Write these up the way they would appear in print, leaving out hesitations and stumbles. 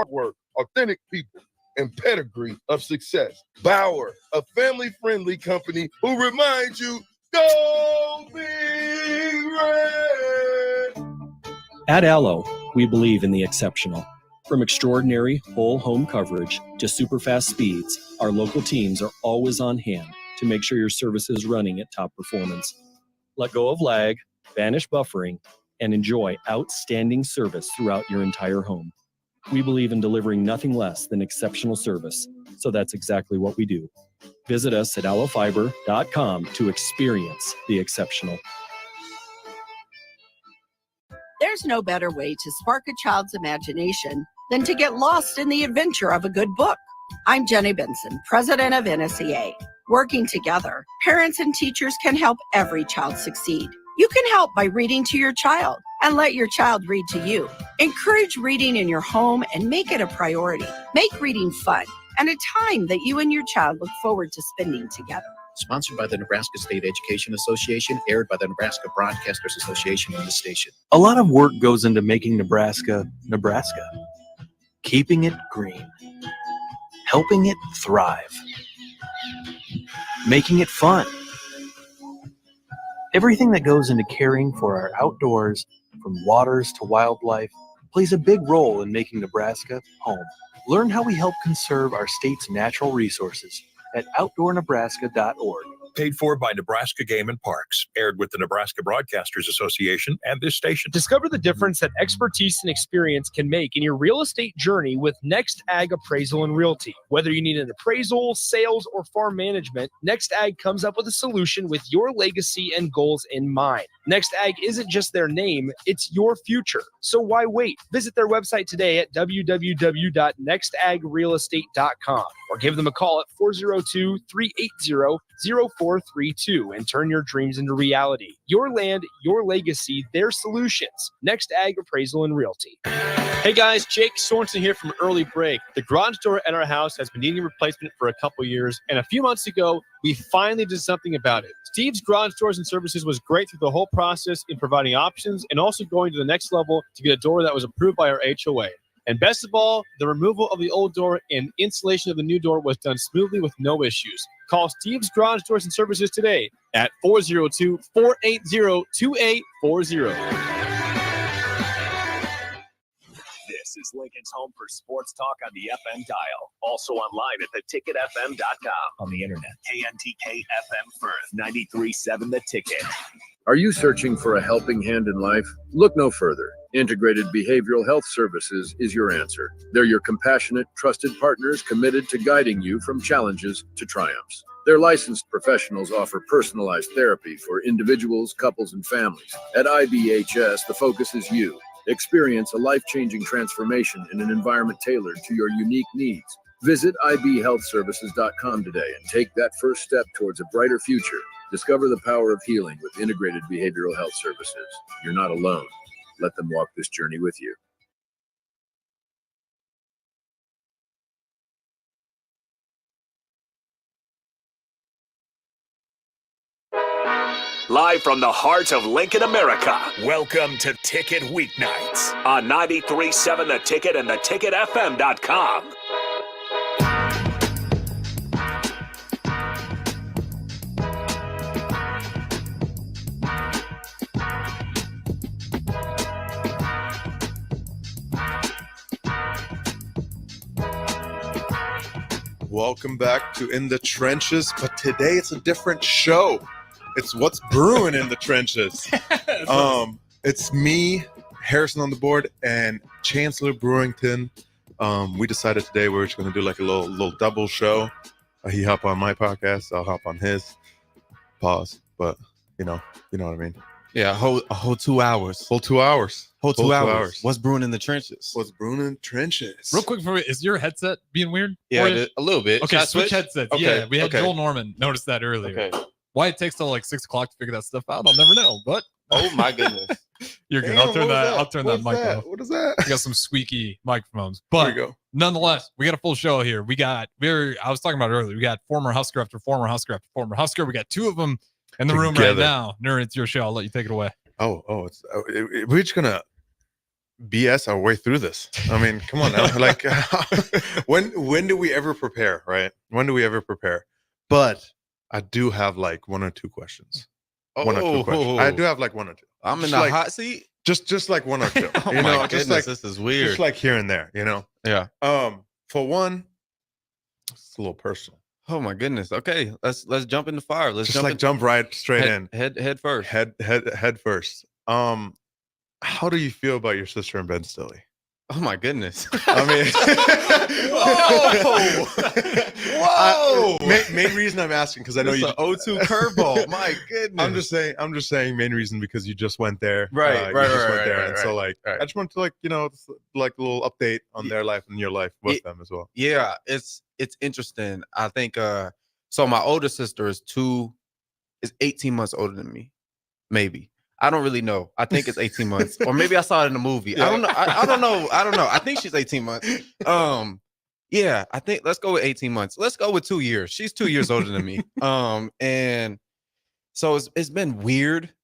work, authentic people, and pedigree of success. Bauer, a family-friendly company who reminds you, go Big Red! At Allo, we believe in the exceptional. From extraordinary whole home coverage to super fast speeds, our local teams are always on hand to make sure your service is running at top performance. Let go of lag, banish buffering, and enjoy outstanding service throughout your entire home. We believe in delivering nothing less than exceptional service, so that's exactly what we do. Visit us at allofiber.com to experience the exceptional. There's no better way to spark a child's imagination than to get lost in the adventure of a good book. I'm Jenny Benson, president of NSEA. Working together, parents and teachers can help every child succeed. You can help by reading to your child and let your child read to you. Encourage reading in your home and make it a priority. Make reading fun and a time that you and your child look forward to spending together. Sponsored by the Nebraska State Education Association, aired by the Nebraska Broadcasters Association on the station. A lot of work goes into making Nebraska, Nebraska. Keeping it green. Helping it thrive. Making it fun. Everything that goes into caring for our outdoors, from waters to wildlife, plays a big role in making Nebraska home. Learn how we help conserve our state's natural resources at outdoornebraska.org. Paid for by Nebraska Game and Parks. Aired with the Nebraska Broadcasters Association and this station. Discover the difference that expertise and experience can make in your real estate journey with Next Ag Appraisal and Realty. Whether you need an appraisal, sales, or farm management, Next Ag comes up with a solution with your legacy and goals in mind. Next Ag isn't just their name, it's your future. So why wait? Visit their website today at www.nextagrealestate.com or give them a call at 402-380-0432 and turn your dreams into reality. Your land, your legacy, their solutions. Next Ag Appraisal and Realty. Hey guys, Jake Sorensen here from Early Break. The garage door at our house has been needing replacement for a couple years, and a few months ago, we finally did something about it. Steve's Garage Doors and Services was great through the whole process in providing options and also going to the next level to get a door that was approved by our HOA. And best of all, the removal of the old door and installation of the new door was done smoothly with no issues. Call Steve's Garage Doors and Services today at 402-480-2840. This is Lincoln's home for sports talk on the FM dial. Also online at theticketfm.com. On the internet, KNTK FM Firth, 93.7 The Ticket. Are you searching for a helping hand in life? Look no further. Integrated Behavioral Health Services is your answer. They're your compassionate, trusted partners committed to guiding you from challenges to triumphs. Their licensed professionals offer personalized therapy for individuals, couples, and families. At IBHS, the focus is you. Experience a life-changing transformation in an environment tailored to your unique needs. Visit ibhealthservices.com today and take that first step towards a brighter future. Discover the power of healing with Integrated Behavioral Health Services. You're not alone. Let them walk this journey with you. Live from the heart of Lincoln, America, welcome to Ticket Weeknights on 93.7 The Ticket and theticketfm.com. Welcome back to In the Trenches, but today it's a different show. It's what's brewing in the trenches. It's me, Harrison on the board, and Chancellor Brewington. We decided today we're just going to do like a little double show. He hop on my podcast, I'll hop on his. Pause, but you know what I mean. Yeah, a whole 2 hours. Whole 2 hours. Whole two hours. What's brewing in the trenches? What's brewing in the trenches? Real quick for me, is your headset being weird? Yeah, a little bit. Okay, switch headsets. Okay. Yeah, we had Joel Norman notice that earlier. Okay. Why it takes till like 6 o'clock to figure that stuff out, I'll never know. But oh my goodness, you're good. I'll turn that mic off. What is that? We got some squeaky microphones, but nonetheless, we got a full show here. I was talking about it earlier. We got former Husker after former Husker after former Husker. We got two of them in the room right now. Nouri, it's your show. I'll let you take it away. We're just gonna BS our way through this. I mean, come on now. Like, when do we ever prepare, right? When do we ever prepare? But I do have like one or two questions. One or two questions. I do have like one or two. I'm in Just the like, hot seat. Just like one or two. Oh You my know, goodness, just like this is weird. Just like here and there, you know. Yeah. For one, it's a little personal. Oh my goodness. Okay, let's jump in the fire. Let's jump right straight in. Head first. Head first. How do you feel about your sister and Ben Stilley? Oh my goodness. I mean, whoa. Main reason I'm asking because I know It's you an 0-2 curveball. My goodness. I'm just saying main reason because you just went there. Right. So like I just want to like, you know, like a little update on their life and your life with them as well. Yeah, it's interesting. I think so my older sister is 18 months older than me. Maybe. I don't really know. I think it's 18 months. Or maybe I saw it in the movie. Yeah. I don't know. I don't know. I think she's 18 months. Yeah, I think let's go with 18 months. Let's go with 2 years. She's 2 years older than me. And so it's been weird.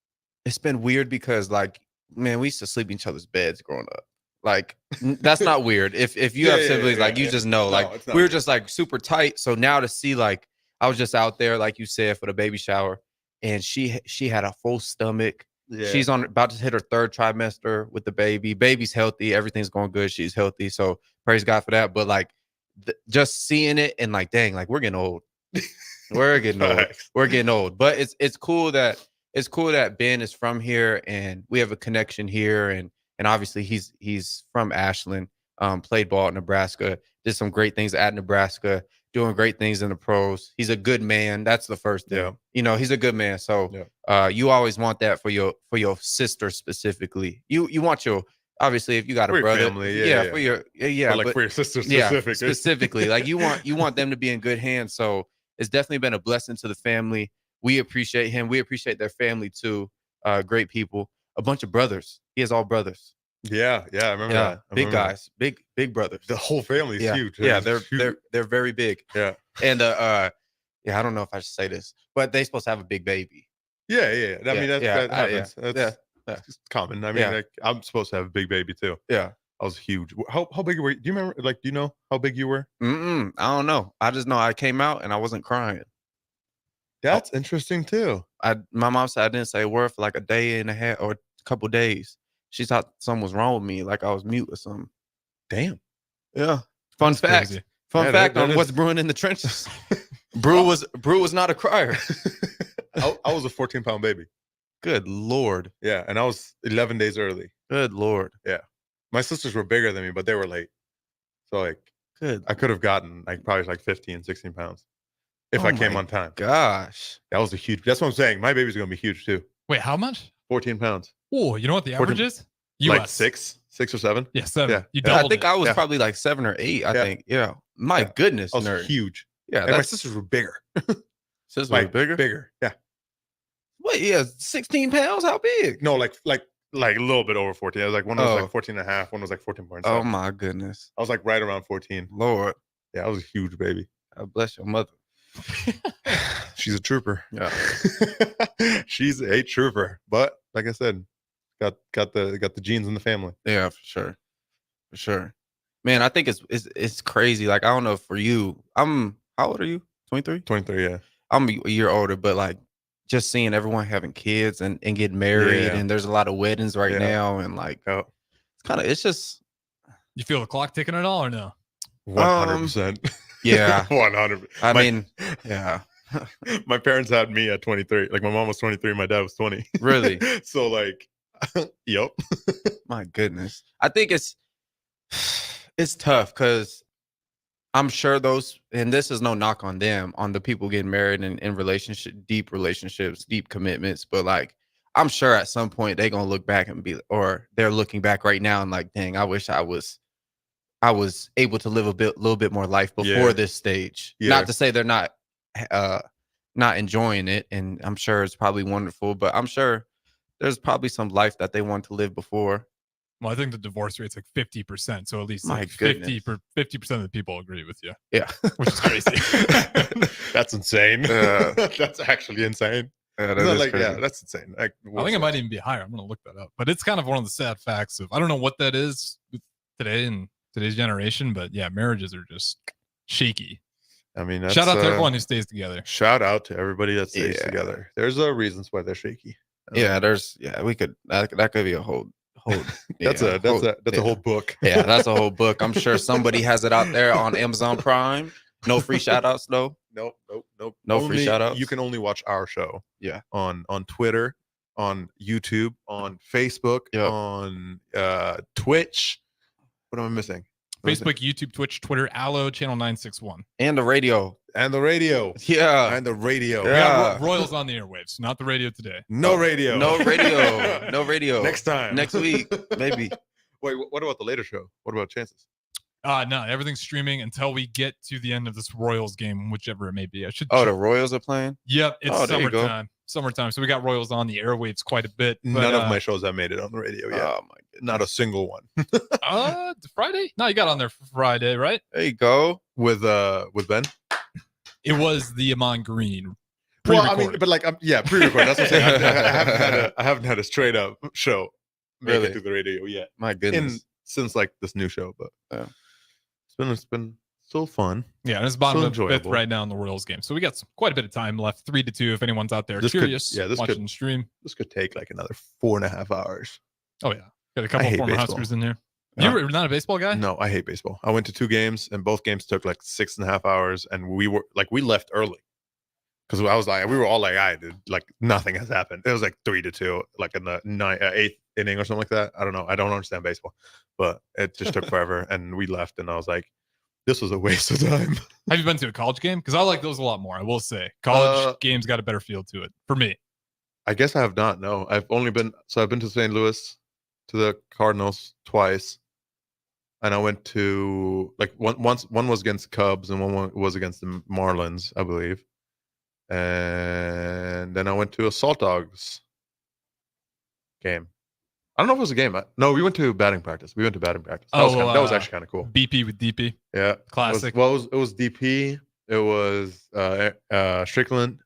It's been weird because like, man, we used to sleep in each other's beds growing up. Like that's not weird. If you have siblings, like you just know, like we were just like super tight. So now to see like I was just out there, like you said, for the baby shower, and she had a full stomach. Yeah. She's about to hit her 3rd trimester with the baby. Baby's healthy. Everything's going good. She's healthy. So praise God for that. But like just seeing it and like, dang, like we're getting old. We're getting old. We're getting old. But it's cool that Ben is from here and we have a connection here. And obviously he's from Ashland, played ball at Nebraska, did some great things at Nebraska, doing great things in the pros. He's a good man. That's the first thing. Yeah. You know, he's a good man. So you always want that for your sister specifically. You want your, obviously if you got a brother, family, for your sister specifically. Specifically. Like you want them to be in good hands. So it's definitely been a blessing to the family. We appreciate him. We appreciate their family too. Great people. A bunch of brothers. He has all brothers. Yeah, I remember that. Big guys, big brothers. The whole family's huge. Yeah, they're very big. Yeah. And I don't know if I should say this, but they're supposed to have a big baby. Yeah. I mean, that happens. That's common. I mean, like, I'm supposed to have a big baby too. Yeah. I was huge. How big were you? Do you remember, like, do you know how big you were? I don't know. I just know I came out and I wasn't crying. That's interesting too. My mom said I didn't say a word for like a day and a half or a couple days. She thought something was wrong with me, like I was mute or something. Damn. Yeah. Fun fact. Crazy. Fun fact on what's brewing in the trenches. Brew was not a crier. I was a 14-pound baby. Good Lord. Yeah, and I was 11 days early. Good Lord. Yeah. My sisters were bigger than me, but they were late. So like, I could have gotten like probably like 15, 16 pounds if I came on time. Gosh. That was that's what I'm saying. My baby's going to be huge too. Wait, how much? 14 pounds. Oh, you know what the average is? Like 6 or 7. Yeah, 7. Yeah. You doubled I think I was probably like 7 or 8. I think. Yeah. My goodness, I was huge. Yeah, and my sisters were bigger. Sisters were bigger. Bigger. Yeah. What? Yeah, 16 pounds. How big? No, like a little bit over 14. I was like one was like 14 and a half. One was like 14.7. Oh my goodness. I was like right around 14. Lord. Yeah, I was a huge baby. God bless your mother. She's a trooper. Yeah. She's a trooper. But like I said, got the genes in the family. Yeah, for sure. Man, I think it's crazy. Like, I don't know for you. How old are you? 23? 23, yeah. I'm a year older, but like just seeing everyone having kids and getting married, and there's a lot of weddings right now, and like it's just, you feel the clock ticking at all or no? 100%. Yeah. 100%. I mean, yeah. My parents had me at 23. Like my mom was 23, my dad was 20. Really? So like, yep. My goodness. I think it's tough because I'm sure those, and this is no knock on them, on the people getting married and in deep relationships, deep commitments, but like, I'm sure at some point they're going to look back and be, or they're looking back right now and like, dang, I wish I was able to live a little bit more life before this stage. Yeah. Not to say they're not enjoying it, and I'm sure it's probably wonderful, but I'm sure there's probably some life that they want to live before. Well, I think the divorce rate's like 50%, so at least My like 50% of the people agree with you. Yeah. Which is crazy. That's insane. That's actually insane. Yeah, Isn't that like, yeah, that's insane. Like, I think it might even be higher. I'm going to look that up. But it's kind of one of the sad facts of, I don't know what that is today in today's generation, but yeah, marriages are just shaky. I mean, shout out to everyone who stays together. Shout out to everybody that stays together. There's reasons why they're shaky. We could that could be a whole that's a whole book. Yeah, that's a whole book. I'm sure somebody has it out there on Amazon Prime. No free shout outs though. Nope. No free shout outs. You can only watch our show. Yeah. On Twitter, on YouTube, on Facebook, on Twitch. What am I missing? Facebook, YouTube, Twitch, Twitter, Allo, Channel 961. And the radio. Yeah. And the radio. We got Royals on the airwaves, not the radio today. No radio. No radio. Next time. Next week, maybe. Wait, what about the later show? What about chances? No, everything's streaming until we get to the end of this Royals game, whichever it may be. The Royals are playing? Yep, it's summertime. So we got Royals on the airwaves quite a bit. But, none of my shows have made it on the radio yet. Oh my goodness. Not a single one. Friday? No, you got on there for Friday, right? There you go. With Ben? It was the Amon Green. Well, I mean, but like, pre-recorded. That's what I'm saying. I haven't had a straight up show make it to the radio yet. My goodness. Since like this new show, but it's been so fun. Yeah, and it's bottom of fifth right now in the Royals game. So we got quite a bit of time left, 3-2. If anyone's out there curious, watching the stream. This could take like another 4.5 hours. Oh yeah, got a couple of former Huskers in there. You were not a baseball guy? No, I hate baseball. I went to 2 games, and both games took like 6.5 hours, and we left early because we were all like, dude, like nothing has happened. It was like 3-2, like in the 8th inning or something like that. I don't know. I don't understand baseball, but it just took forever, and we left, and I was like, this was a waste of time. Have you been to a college game? Because I like those a lot more. I will say, college games got a better feel to it for me. I guess I have not. No, I've been to St. Louis, to the Cardinals twice. And I went to one was against the Cubs and one was against the Marlins, I believe. And then I went to a Salt Dogs game. I don't know if it was a game. No, we went to batting practice. That was actually kind of cool. BP with DP. Yeah, classic. It was DP. It was Strickland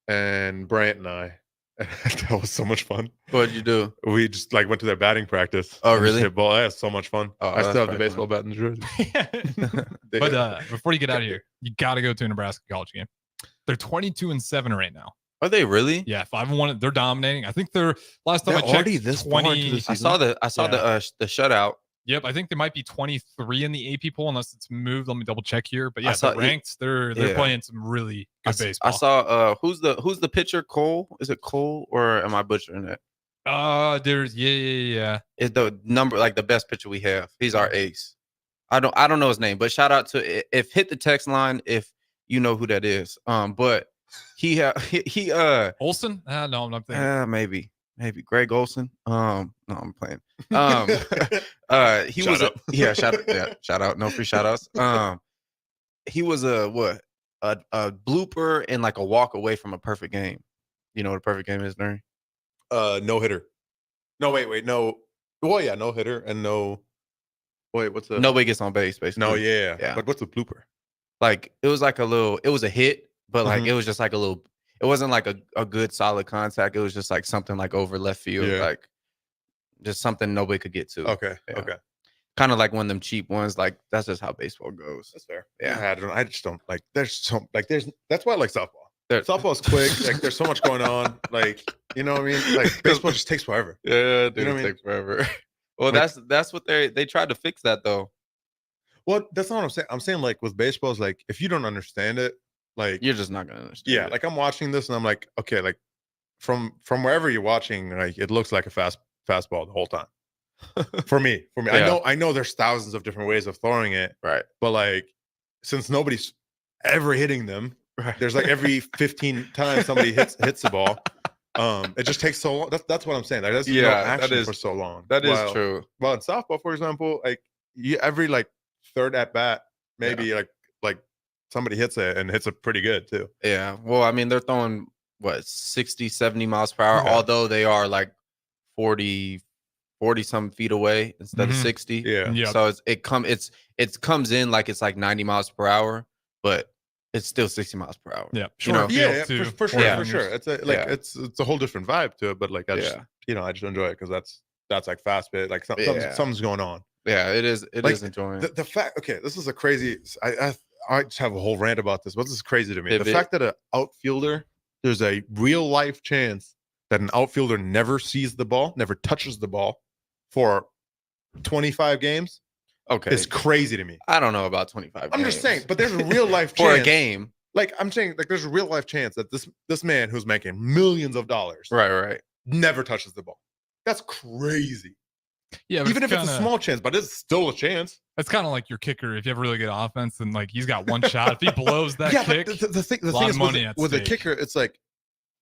and Bryant and I. That was so much fun. What did you do? We just went to their batting practice. Oh, really? Hit ball. That was so much fun. Oh, I still have the baseball bat in the jersey. But before you get out of here, you got to go to a Nebraska college game. They're 22-7 right now. Are they really? Yeah, 5-1. They're dominating. I think they're last time I checked. Already this 20. I saw the shutout. Yep, I think they might be 23 in the AP poll unless it's moved. Let me double check here. But yeah, they're ranked. They're playing some really good baseball. I saw who's the pitcher? Cole? Is it Cole or am I butchering it? There's It's the number like the best pitcher we have. He's our ace. I don't know his name, but shout out to if hit the text line if you know who that is. But he Olsen? No, I'm not thinking. Maybe Greg Olsen. No, I'm playing. He shout was out. Shout out. No free shout outs. He was a blooper and like a walk away from a perfect game. You know what a perfect game is, Nouri? No hitter. No, wait, no. Well, yeah, no hitter and no. Wait, what's the? Nobody gets on base, basically. No, yeah. But what's the blooper? Like it was a hit, but like it was just like a little. It wasn't like a good solid contact. It was just like something like over left field, like just something nobody could get to. Okay. Kind of like one of them cheap ones. Like that's just how baseball goes. That's fair. Yeah, I just don't like. That's why I like softball. Softball's quick. Like there's so much going on. Like you know what I mean. Like baseball just takes forever. Yeah, dude, it takes forever. Well, that's what they tried to fix that though. Well, that's not what I'm saying. I'm saying like with baseball, is like if you don't understand it. Like you're just not gonna understand. Yeah, like I'm watching this and I'm like, okay, like from wherever you're watching, like it looks like a fastball the whole time. For me, yeah. I know there's thousands of different ways of throwing it, right? But like, since nobody's ever hitting them, right. There's like every 15 times somebody hits the ball. It just takes so long. That's what I'm saying. Like, there's no action for so long. That is true. Well, in softball, for example, like every like third at bat, maybe like. Somebody hits it and hits it pretty good too. Yeah. Well, I mean, they're throwing 60, 70 miles per hour, although they are like 40 some feet away instead of 60. Yeah. So it comes in like it's like 90 miles per hour, but it's still 60 miles per hour. Yeah, you know? Yeah, for sure, Yeah. for sure. It's it's a whole different vibe to it, but like I just I just enjoy it because that's like fast paced, like something's going on. Yeah, it is. It is enjoying. The fact. Okay, this is a crazy. I just have a whole rant about this. But this is crazy to me. Pivot. The fact that an outfielder, there's a real life chance that an outfielder never sees the ball, never touches the ball for 25 games. Okay, it's crazy to me. I don't know about 25. I'm just saying, but there's a real life for chance, a game. Like I'm saying, like there's a real life chance that this man who's making millions of dollars, right, never touches the ball. That's crazy. Yeah, even if it's a small chance, but it's still a chance. It's kind of like your kicker. If you have a really good offense, and like he's got one shot, if he blows that kick, but the thing is with a kicker, it's like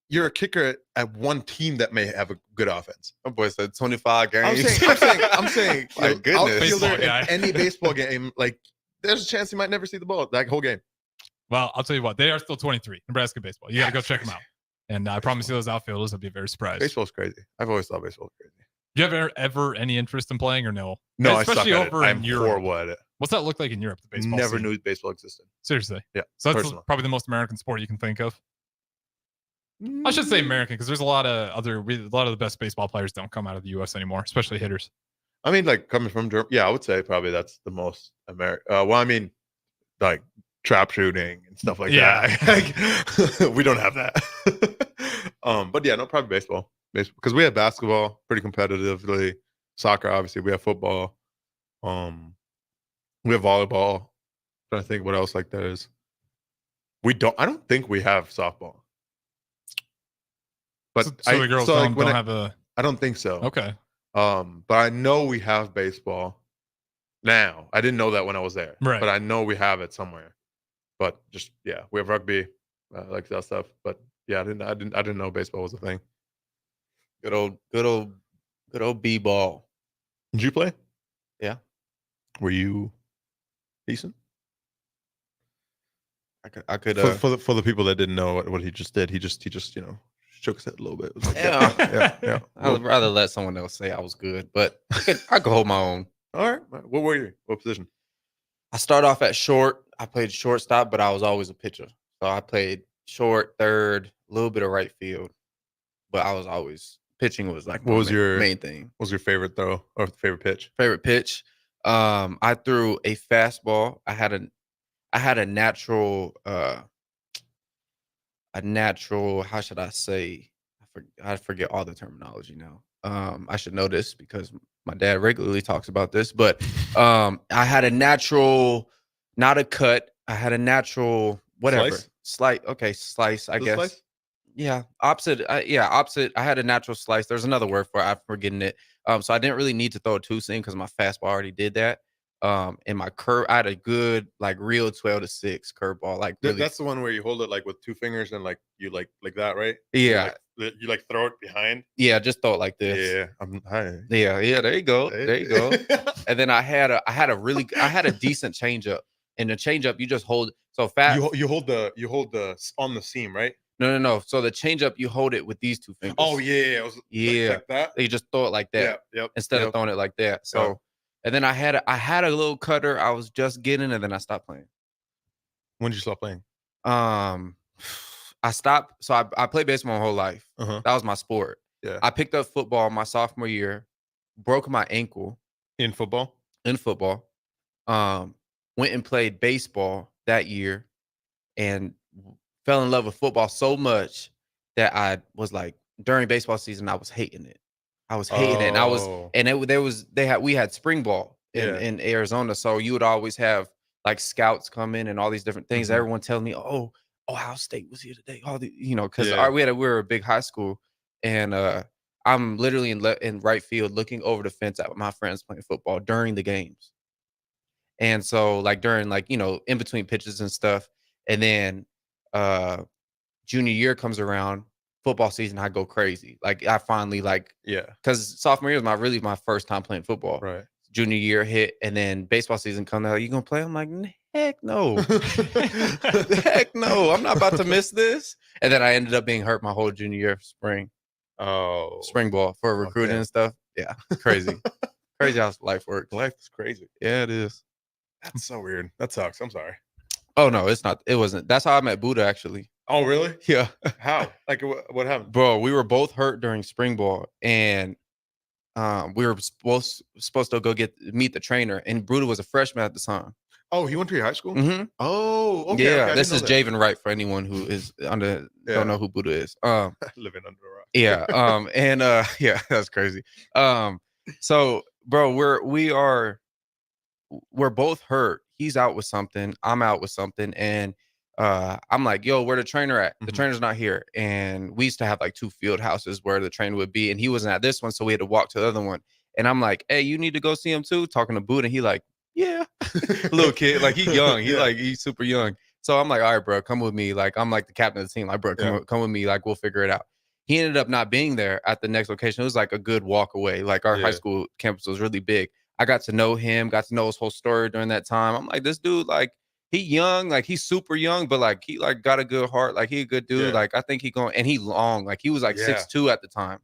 you're a kicker at one team that may have a good offense. My boy said 25 games. I'm saying, my goodness, outfielder in any baseball game, like there's a chance he might never see the ball that whole game. Well, I'll tell you what, they are still 23. Nebraska baseball. You got to go check them out. And I promise you, those outfielders will be very surprised. Baseball's crazy. I've always thought baseball was crazy. Do you have ever any interest in playing or no? No, especially I suck at over it. in I'm Europe. horrible at it. What's that look like in Europe? The baseball Never scene? knew baseball existed. Seriously. Yeah. So that's probably the most American sport you can think of. I should say American because there's a lot of the best baseball players don't come out of the U.S. anymore, especially hitters. I mean, like coming from Germany, I would say probably that's the most American. Well, I mean, like trap shooting and stuff like that. Like, we don't have that. But yeah, no, probably baseball because we have basketball pretty competitively. Soccer, obviously, we have football. We have volleyball. I'm trying to think what else like that is. I don't think we have softball. But so the girls don't have a. I don't think so. Okay. But I know we have baseball now. I didn't know that when I was there. Right. But I know we have it somewhere. But just we have rugby, like that stuff. But yeah, I didn't know baseball was a thing. Good old b-ball. Did you play? Yeah. Were you decent? I could for the people that didn't know what he just did, he just shook his head a little bit. It was like, yeah. I would rather let someone else say I was good, but I could hold my own. All right. What were you? What position? I started off at short. I played shortstop, but I was always a pitcher. So I played short, third, a little bit of right field, but I was always pitching was like your main thing. What was your favorite throw or favorite pitch? Favorite pitch. I threw a fastball. I had a natural how should I say? I forget all the terminology now. I should know this because my dad regularly talks about this, but I had a natural, not a cut. I had a natural whatever. Slice, I guess. Slice? Yeah, opposite. Opposite. I had a natural slice. There's another word for it. I'm forgetting it. So I didn't really need to throw a two-seam because my fastball already did that. And my curve, I had a good real 12-6 curveball. Like really, that's the one where you hold it like with two fingers and like you like that, right? Yeah. You like throw it behind. Yeah, just throw it like this. Yeah. Yeah. There you go. There you go. And then I had a decent changeup. And the changeup, you just hold so fast. You hold the on the seam, right? No. So the changeup, you hold it with these two fingers. Oh yeah. Like that. You just throw it like that. Instead of throwing it like that. So, and then I had a little cutter I was just getting, and then I stopped playing. When did you stop playing? I stopped. So I played baseball my whole life. Uh-huh. That was my sport. Yeah. I picked up football my sophomore year, broke my ankle in football. Went and played baseball that year, and fell in love with football so much that I was like, during baseball season, I was hating it. And we had spring ball in Arizona. So you would always have like scouts come in and all these different things. Mm-hmm. Everyone telling me, oh, Ohio State was here today. All the, because we were a big high school, and I'm literally in right field looking over the fence at my friends playing football during the games. And so like during in between pitches and stuff. And then junior year comes around, football season, I go crazy. Like I finally because sophomore year was my first time playing football. Right. Junior year hit, and then baseball season comes out. You gonna play? I'm like, heck no. Heck no. I'm not about to miss this. And then I ended up being hurt my whole junior year spring. Oh. Spring ball for recruiting and stuff. Yeah. Crazy. Crazy how life works. Life is crazy. Yeah, it is. That's so weird. That sucks. I'm sorry. Oh no, it's not. It wasn't. That's how I met Buddha actually. Oh, really? Yeah. How? Like, what happened? Bro, we were both hurt during spring ball, and we were supposed to go meet the trainer, and Buddha was a freshman at the time. Oh, he went to your high school? Mm-hmm. Oh, okay. Yeah, okay, this is Javen Wright for anyone who is don't know who Buddha is. Living under a rock. Yeah. And yeah, that's crazy. So bro, we're both hurt. He's out with something. I'm out with something. And I'm like, yo, where the trainer at? The trainer's not here. And we used to have like 2 field houses where the trainer would be, and he wasn't at this one, so we had to walk to the other one. And I'm like, hey, you need to go see him too? Talking to Buddha, and he like, yeah. Little kid, like he's young. He's super young. So I'm like, all right, bro, come with me. Like, I'm like the captain of the team. Like, bro, come with me. Like, we'll figure it out. He ended up not being there at the next location. It was like a good walk away. Like, our high school campus was really big. I got to know him, got to know his whole story during that time. I'm like, this dude, like, he young, like he's super young, but like he like got a good heart. Like, he a good dude. Like, I think he going, and he long. Like, he was like 6'2" at the time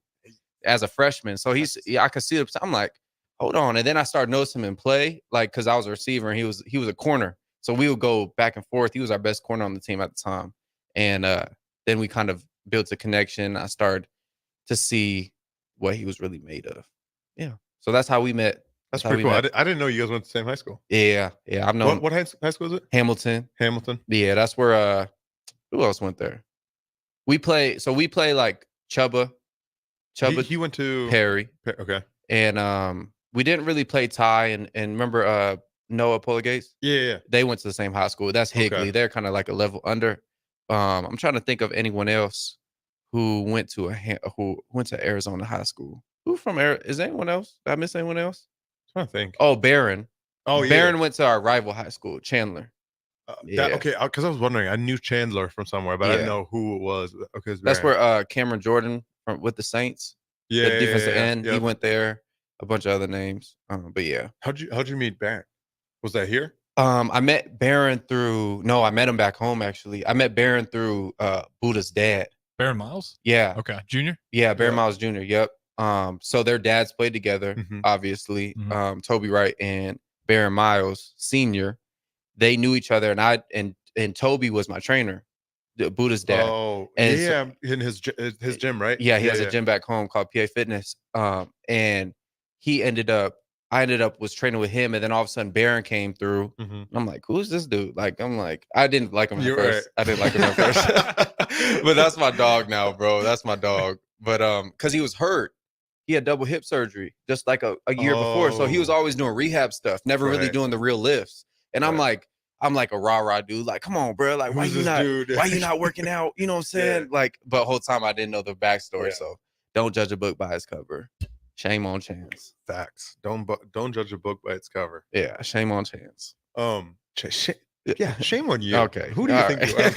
as a freshman. So I could see it. I'm like, hold on. And then I started noticing him in play, like, because I was a receiver and he was a corner. So we would go back and forth. He was our best corner on the team at the time. And then we kind of built a connection. I started to see what he was really made of. Yeah. So that's how we met. That's pretty cool. I didn't know you guys went to the same high school. Yeah. Yeah. I've known. What high school is it? Hamilton. Yeah. That's where, who else went there? We play like Chubba. He went to Perry. Okay. And we didn't really play Ty and remember Noah Polagates? Yeah. They went to the same high school. That's Higley. Okay. They're kind of like a level under. I'm trying to think of anyone else who went to Arizona High School. Who from is anyone else? Did I miss anyone else? I'm trying to think. Oh, Barron. Oh, yeah. Barron went to our rival high school, Chandler. Okay, because I was wondering. I knew Chandler from somewhere, but I didn't know who it was. Okay, that's where Cameron Jordan with the Saints. Yeah, the defensive end. Yep. He went there. A bunch of other names. But yeah. How'd you meet Barron? Was that here? I met Barron I met him back home actually. I met Barron through Buddha's dad. Barron Miles? Yeah. Okay. Junior? Yeah, Barron Miles Jr. Yep. So their dads played together, obviously. Toby Wright and Barron Miles Sr. They knew each other, and Toby was my trainer. Buddha's dad. Oh, and so, in his gym, right? Yeah, he has a gym back home called PA Fitness. And I ended up was training with him, and then all of a sudden Barron came through. I'm like, who's this dude? Like, I didn't like him at first. Right. I didn't like him at first. But that's my dog now, bro. That's my dog. But because he was hurt. He had double hip surgery just like a year before. So he was always doing rehab stuff, never really doing the real lifts. And I'm like a rah-rah dude. Like, come on, bro. Like, why you not working out? You know what I'm saying? Like, but the whole time I didn't know the backstory. So don't judge a book by its cover. Shame on Chance. Facts. Don't judge a book by its cover. Yeah, shame on Chance. Shame on you. Okay. Who do you think you are?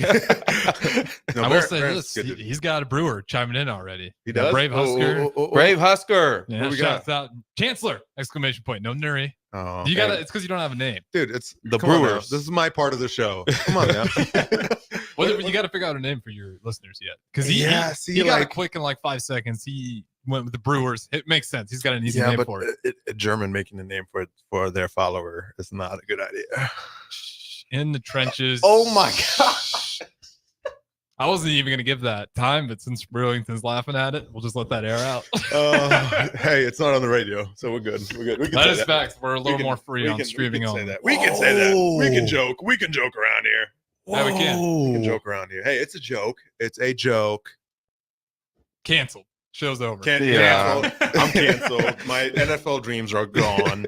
I will say this. He's got a brewer chiming in already. He does? Brave Husker. Brave Husker. Yeah, what we shouts out. Chancellor! Exclamation point. No Nouri. Oh, you got it. It's because you don't have a name. Dude, it's the Brewers. This is my part of the show. Come on now. You got to figure out a name for your listeners yet. Because he got it quick in like 5 seconds. He went with the Brewers. It makes sense. He's got an easy name for it. A German making a name for their follower is not a good idea. In the trenches. Oh my gosh. I wasn't even going to give that time, but since Brewington's laughing at it, we'll just let that air out. Hey, it's not on the radio, so we're good. We can that is facts. We're a little more free on streaming on. We can say that. We can joke. We can joke around here. Yeah, we can. We can joke around here. Hey, it's a joke. It's a joke. Canceled. Show's over. Canceled. I'm canceled. My NFL dreams are gone.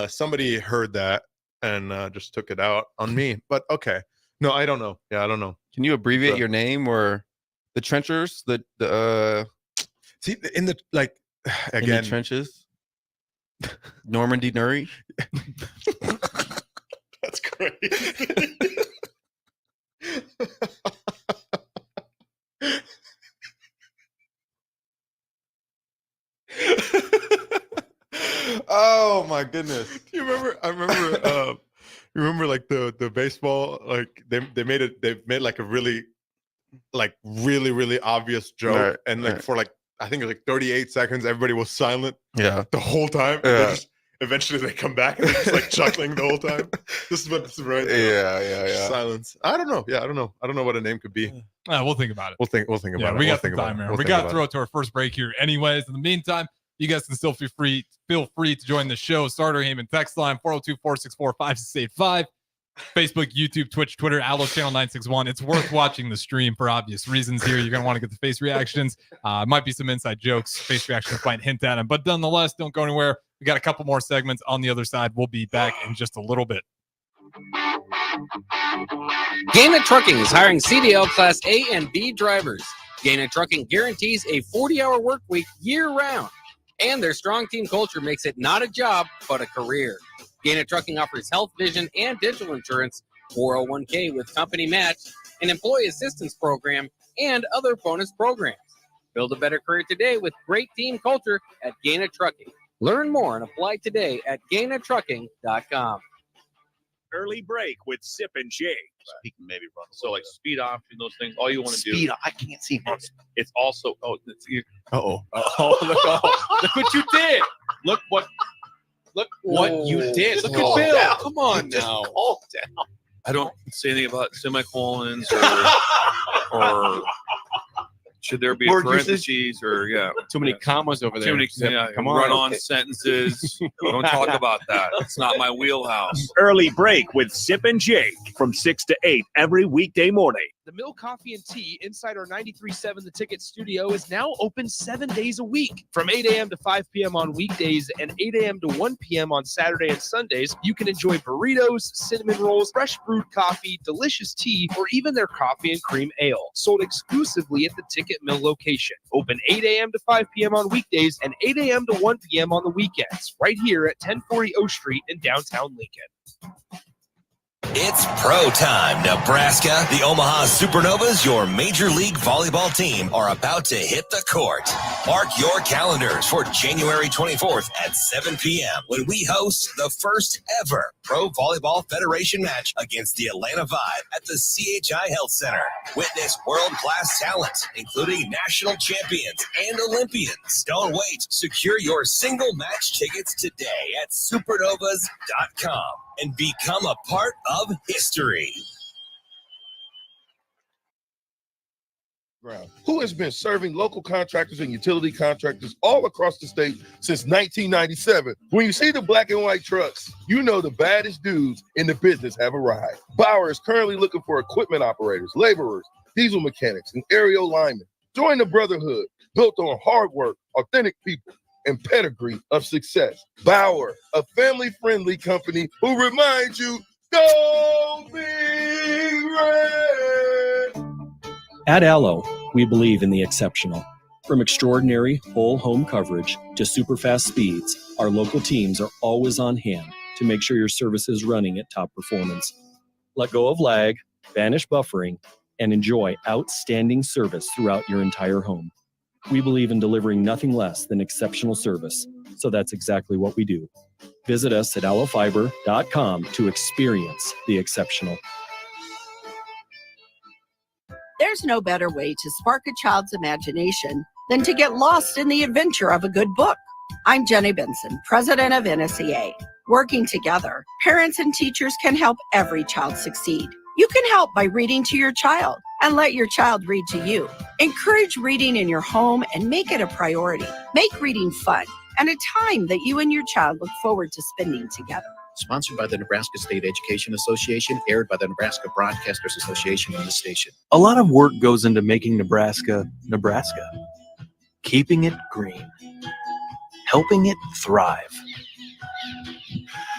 Somebody heard that and just took it out on me. But okay. No, I don't know. Yeah, I don't know. Can you abbreviate your name or the trenchers? See in the like again in the trenches. Normandy Nouri. That's great. Oh my goodness! Do you remember? I remember. You remember like the baseball? Like they made like a really obvious joke, right, and like for like I think it was like 38 seconds, everybody was silent. Yeah, the whole time. Yeah. eventually they come back and they're just like chuckling the whole time. This is what it's right. Yeah. Silence. I don't know. Yeah, I don't know. I don't know what a name could be. We'll think about it. We'll think about it. We We'll got think some time, about it. man. We'll We think got to about throw it. it to our first break here anyways. In the meantime, you guys can still feel free to join the show. Starter Heyman text line 402-464-5685. Facebook, YouTube, Twitch, Twitter, Allo Channel 961. It's worth watching the stream for obvious reasons here. You're going to want to get the face reactions. Might be some inside jokes. Face reactions might hint at them. But nonetheless, don't go anywhere. We got a couple more segments on the other side. We'll be back in just a little bit. Gaina Trucking is hiring CDL Class A and B drivers. Gaina Trucking guarantees a 40-hour work week year-round. And their strong team culture makes it not a job, but a career. Gaina Trucking offers health, vision, and dental insurance, 401k with company match, an employee assistance program, and other bonus programs. Build a better career today with great team culture at Gaina Trucking. Learn more and apply today at GainaTrucking.com. Early break with Sip and Jake. He can maybe run. So like speed option, those things. All you want to do. Speed. I can't see. It's also. Oh, it's you. Oh, look what you did. Look what you did. Look at Bill. Down. Come on Just now. calm down. I don't say anything about semicolons or should there be a parentheses or Too many commas over there. Too many Come on. run-on sentences. Don't talk about that. It's not my wheelhouse. Early break with Sip and Jake from 6 to 8 every weekday morning. The Mill Coffee and Tea inside our 93.7 The Ticket studio is now open 7 days a week. From 8 a.m. to 5 p.m. on weekdays and 8 a.m. to 1 p.m. on Saturday and Sundays, you can enjoy burritos, cinnamon rolls, fresh brewed coffee, delicious tea, or even their coffee and cream ale. Sold exclusively at the Ticket Mill location. Open 8 a.m. to 5 p.m. on weekdays and 8 a.m. to 1 p.m. on the weekends. Right here at 1040 O Street in downtown Lincoln. It's pro time, Nebraska. The Omaha Supernovas, your Major League Volleyball team, are about to hit the court. Mark your calendars for January 24th at 7 p.m. when we host the first ever Pro Volleyball Federation match against the Atlanta Vibe at the CHI Health Center. Witness world-class talent, including national champions and Olympians. Don't wait. Secure your single match tickets today at supernovas.com. and become a part of history. Who has been serving local contractors and utility contractors all across the state since 1997. When you see the black and white trucks, you know the baddest dudes in the business have arrived. Bauer is currently looking for equipment operators, laborers, diesel mechanics, and aerial linemen. Join the brotherhood built on hard work, authentic people, and pedigree of success. Bauer, a family-friendly company who reminds you, go Big Red! At Allo, we believe in the exceptional. From extraordinary whole home coverage to super fast speeds, our local teams are always on hand to make sure your service is running at top performance. Let go of lag, banish buffering, and enjoy outstanding service throughout your entire home. We believe in delivering nothing less than exceptional service, so that's exactly what we do. Visit us at allofiber.com to experience the exceptional. There's no better way to spark a child's imagination than to get lost in the adventure of a good book. I'm Jenny Benson, president of NSEA. Working together, parents and teachers can help every child succeed. You can help by reading to your child and let your child read to you. Encourage reading in your home and make it a priority. Make reading fun and a time that you and your child look forward to spending together. Sponsored by the Nebraska State Education Association, aired by the Nebraska Broadcasters Association on the station. A lot of work goes into making Nebraska, Nebraska. Keeping it green. Helping it thrive.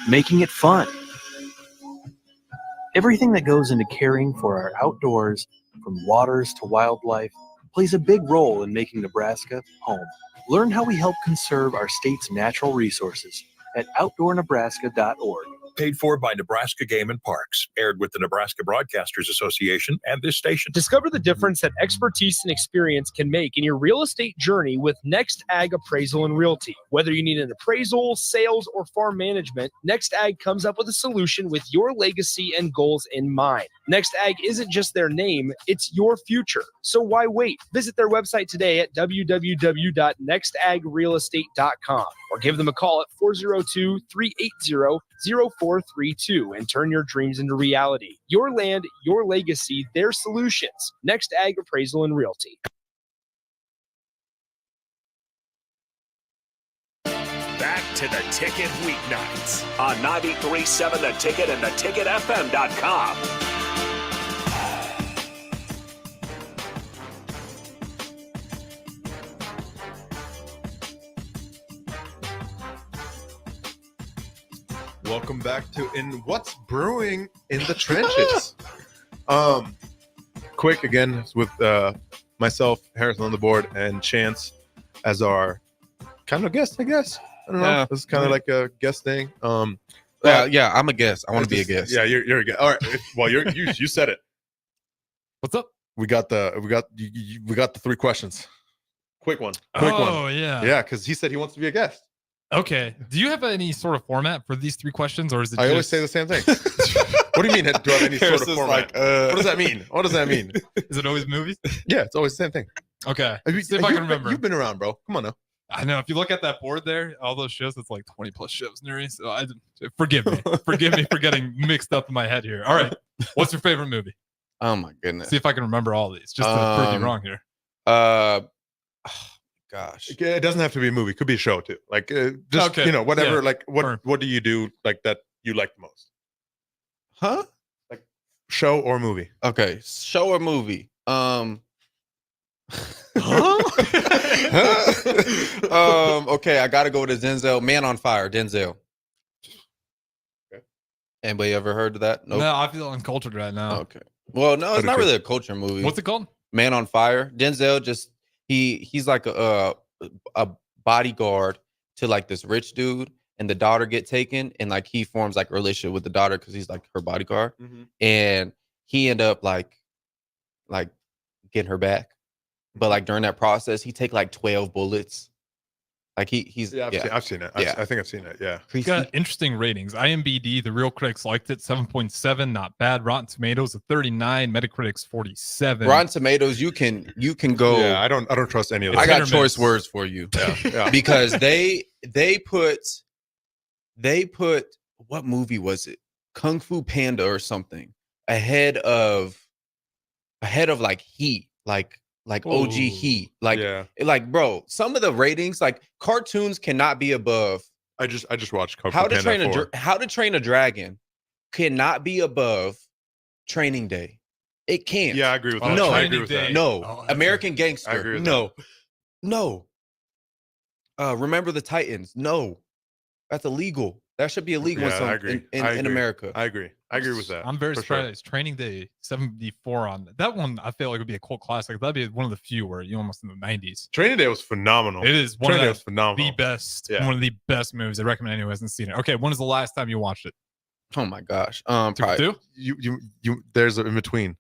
Making it fun. Everything that goes into caring for our outdoors, from waters to wildlife, plays a big role in making Nebraska home. Learn how we help conserve our state's natural resources at outdoornebraska.org. Paid for by Nebraska Game and Parks. Aired with the Nebraska Broadcasters Association and this station. Discover the difference that expertise and experience can make in your real estate journey with Next Ag Appraisal and Realty. Whether you need an appraisal, sales, or farm management, Next Ag comes up with a solution with your legacy and goals in mind. Next Ag isn't just their name, it's your future. So why wait? Visit their website today at www.nextagrealestate.com or give them a call at 402-380-0432 and turn your dreams into reality. Your land, your legacy, their solutions. Next Ag Appraisal and Realty. Back to the Ticket weeknights on 93.7 The Ticket and theticketfm.com. Welcome back to In What's Brewing in the Trenches. Quick again with myself, Harrison on the board, and Chance as our kind of guest, I guess. I don't know. Yeah. This is kind of like a guest thing. Yeah, I'm a guest. I want to be a guest. Yeah, you're a guest. All right. Well, you said it. What's up? We got the 3 questions. Quick one. Oh, yeah. Yeah, because he said he wants to be a guest. Okay. Do you have any sort of format for these 3 questions, or is it? I always say the same thing. What do you mean? Do I have any sort of Harrison's format? What does that mean? What does that mean? Is it always movies? Yeah, it's always the same thing. Okay. See if I can remember. You've been around, bro. Come on now. I know. If you look at that board there, all those shows, it's like 20 plus shows, Nouri. So forgive me. Forgive me for getting mixed up in my head here. All right. What's your favorite movie? Oh my goodness. See if I can remember all these, just to prove you wrong here. Gosh. It doesn't have to be a movie. It could be a show too. Like just whatever. Yeah. Like what do you do like that you like the most? Huh? Like show or movie? Okay, show or movie. Okay, I gotta go with Denzel. Man on Fire, Denzel. Okay. Anybody ever heard of that? Nope. No, I feel uncultured right now. Okay. Well, no, it's not really a culture movie. What's it called? Man on Fire. Denzel just he's like a bodyguard to like this rich dude, and the daughter get taken, and like he forms like a relationship with the daughter because he's like her bodyguard, and he end up like getting her back, but like during that process, he take like 12 bullets. Like he's I've seen it. Yeah. I think I've seen it. Yeah. It's got interesting ratings. IMDb, the real critics liked it, 7.7, not bad. Rotten Tomatoes, a 39. Metacritic's 47. Rotten Tomatoes, you can go. Yeah, I don't trust any of them. I got choice words for you. Yeah. Because they put what movie was it? Kung Fu Panda or something ahead of like Heat, like OG Heat, like bro. Some of the ratings, like cartoons, cannot be above. I just watched Kung Fu How to Panda Train 4. How to Train a Dragon cannot be above Training Day. It can't. Yeah, I agree with that. No, I agree with that. No, American Gangster. I agree with no. Remember the Titans. No, that's illegal. That should be illegal I agree. in America. I agree with that. I'm very for surprised. Training Day 74 on that one. I feel like would be a cult classic. That'd be one of the few where you almost in the 90s. Training Day was phenomenal. It is one Training Day of was phenomenal. the best. Yeah. One of the best movies. I recommend anyone who hasn't seen it. Okay, when was the last time you watched it? Oh my gosh. Probably. Probably, You there's an in between.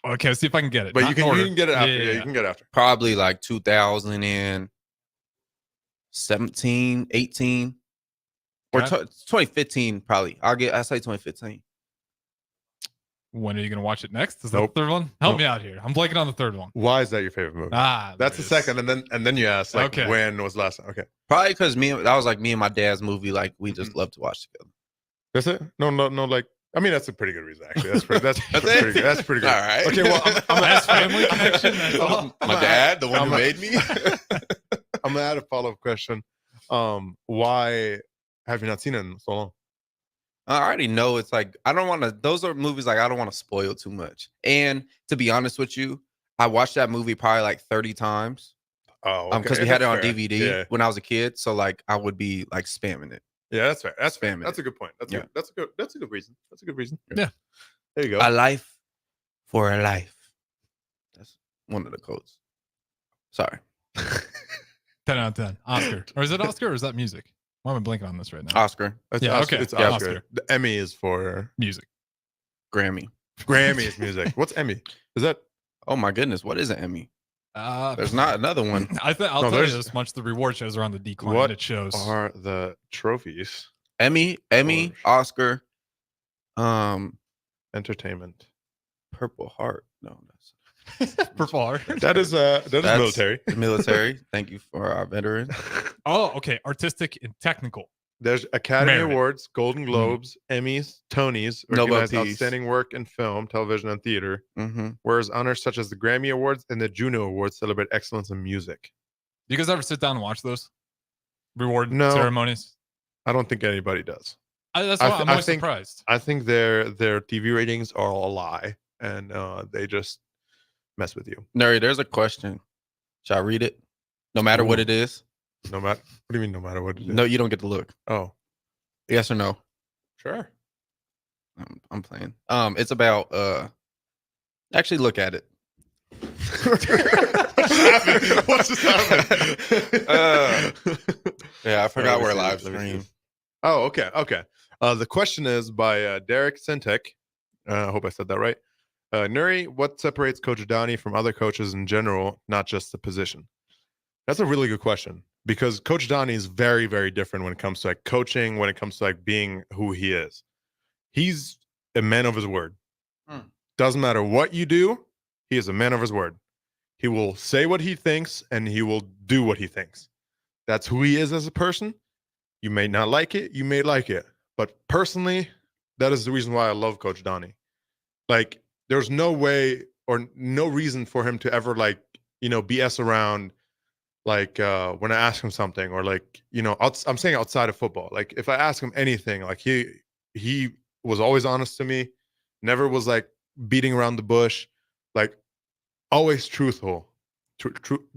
Okay, let's see if I can get it. But Not you can in order. get it after. Yeah, you can get it after. probably like 2017, 18. Or Okay. 2015, probably. I say 2015. When are you going to watch it next? Is Nope. that the third one? Help Nope. me out here. I'm blanking on the third one. Why is that your favorite movie? That's the second, and then you ask like Okay. when was the last time? Okay. Probably because that was like me and my dad's movie. Like we just love to watch together. That's it? No. Like I mean, that's a pretty good reason actually. That's pretty good. That's pretty good. All right. Okay. Well, I'm That's family connection. That's all. My dad, the one who made me. I'm gonna add a follow-up question. Why have you not seen it in so long? I already know it's like I don't want to. Those are movies like I don't want to spoil too much. And to be honest with you, I watched that movie probably like 30 times. Oh, okay. Because we had it on That's fair. DVD Yeah. when I was a kid, so like I would be like spamming it. Yeah, that's fair. That's fair. Spamming That's it. a good point. That's Yeah. That's a good reason. That's a good reason. Yeah. There you go. A life for a life. That's one of the quotes. Sorry. 10 out of 10. Oscar. Or is it Oscar or is that music? Why am I blinking on this right now? Oscar. It's Yeah, Oscar. okay. It's Yeah, Oscar. Oscar. The Emmy is for Music. Grammy. Grammy is music. What's Emmy? Is that? Oh my goodness. What is an Emmy? Uh, There's not another one. I'll No, tell you there's- this much. The reward shows are on the decline. What It shows. are the trophies? Emmy, Gosh. Oscar, Entertainment. Purple Heart. No, that's Purple Heart. That is That's military. Military. Thank you for our veterans. Oh, okay. Artistic and technical. There's Academy Merit. Awards, Golden Globes, Emmys, Tonys, Nobel recognized Peace. outstanding work in film, television, and theater. Mm-hmm. Whereas honors such as the Grammy Awards and the Juno Awards celebrate excellence in music. Do you guys ever sit down and watch those reward No. ceremonies? I don't think anybody does. That's why I'm always surprised. I think their TV ratings are a lie, and they just mess with you. Nouri, there's a question. Shall I read it? No matter what it is. No matter. What do you mean? No matter what it is? No, you don't get to look. Oh, yes or no? Sure. I'm playing. It's about. Actually, look at it. What's this happening? Yeah, I forgot we're live stream. Oh, okay. The question is by Derek Sentek. I hope I said that right. Nouri, what separates Coach Donnie from other coaches in general, not just the position? That's a really good question because Coach Donnie is very, very different when it comes to like coaching, when it comes to like being who he is. He's a man of his word. Doesn't matter what you do, he is a man of his word. He will say what he thinks and he will do what he thinks. That's who he is as a person. You may not like it, you may like it. But personally, that is the reason why I love Coach Donnie. Like, there's no way or no reason for him to ever like, BS around like when I ask him something or like, I'm saying outside of football. Like if I ask him anything, like he was always honest to me, never was like beating around the bush, like always truthful.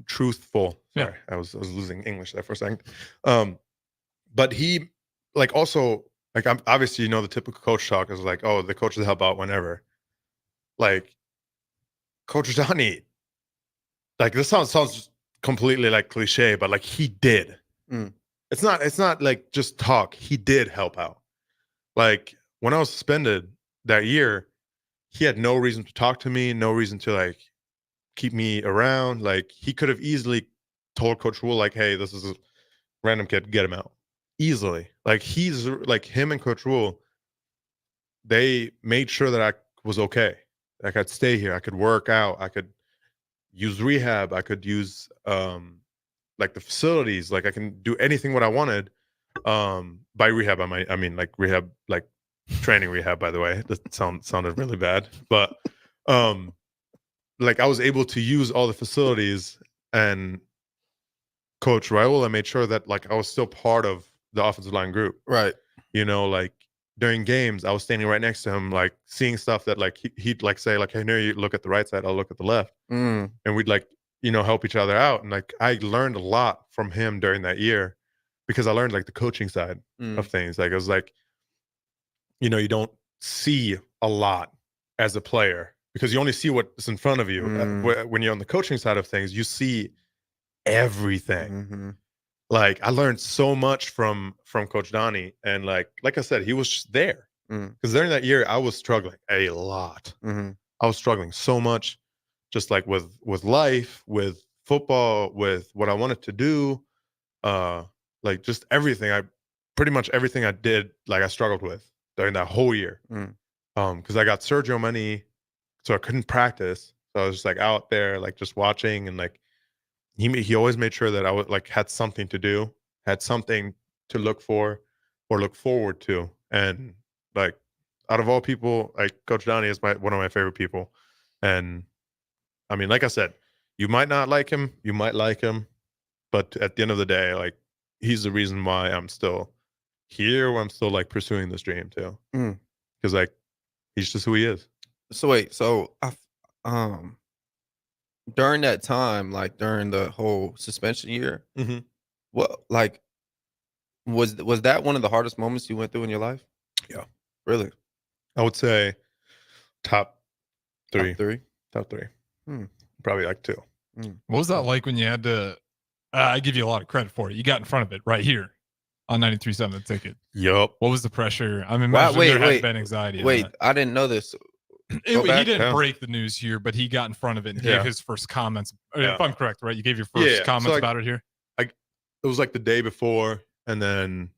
Truthful. Sorry, I was losing English there for a second. But he like also like I'm obviously the typical coach talk is like, oh, the coaches help out whenever. Like Coach Donnie, like this sounds completely like cliche, but like he did. It's not like just talk. He did help out. Like when I was suspended that year, he had no reason to talk to me, no reason to like keep me around. Like he could have easily told Coach Rule like, hey, this is a random kid, get him out. Easily. Like he's like him and Coach Rule, they made sure that I was okay. I could stay here. I could work out. I could use rehab. I could use like the facilities. Like I can do anything what I wanted. By rehab, I mean like rehab, like training rehab. By the way, that sounded really bad, but like I was able to use all the facilities, and Coach Raul, I made sure that like I was still part of the offensive line group. Right. Like during games, I was standing right next to him, like seeing stuff that like he'd like say like, hey, no, you look at the right side, I'll look at the left. And we'd like, help each other out. And like, I learned a lot from him during that year because I learned like the coaching side of things. Like, it was like, you don't see a lot as a player because you only see what's in front of you. When you're on the coaching side of things, you see everything. Like I learned so much from Coach Donnie, and like I said, he was just there because during that year I was struggling a lot. I was struggling so much, just like with life, with football, with what I wanted to do, like just everything. Pretty much everything I did, like I struggled with during that whole year, because I got surgery on my knee, so I couldn't practice. So I was just like out there, like just watching, and like. He always made sure that I would like had something to do, had something to look for or look forward to. And like out of all people, like Coach Donnie is one of my favorite people. And I mean, like I said, you might not like him, you might like him, but at the end of the day, like he's the reason why I'm still here, where I'm still like pursuing this dream too. Because like he's just who he is. So wait, during that time, like during the whole suspension year, what like was that one of the hardest moments you went through in your life? Yeah, really. I would say top three. Top three. Probably like two. What was that like when you had to? I give you a lot of credit for it. You got in front of it right here on 93.7 The Ticket. Yup. What was the pressure? I mean, there had been anxiety. Wait, I didn't know this. He didn't break the news here, but he got in front of it and gave his first comments. If I'm correct, right? You gave your first comments about it here. It was like the day before, and then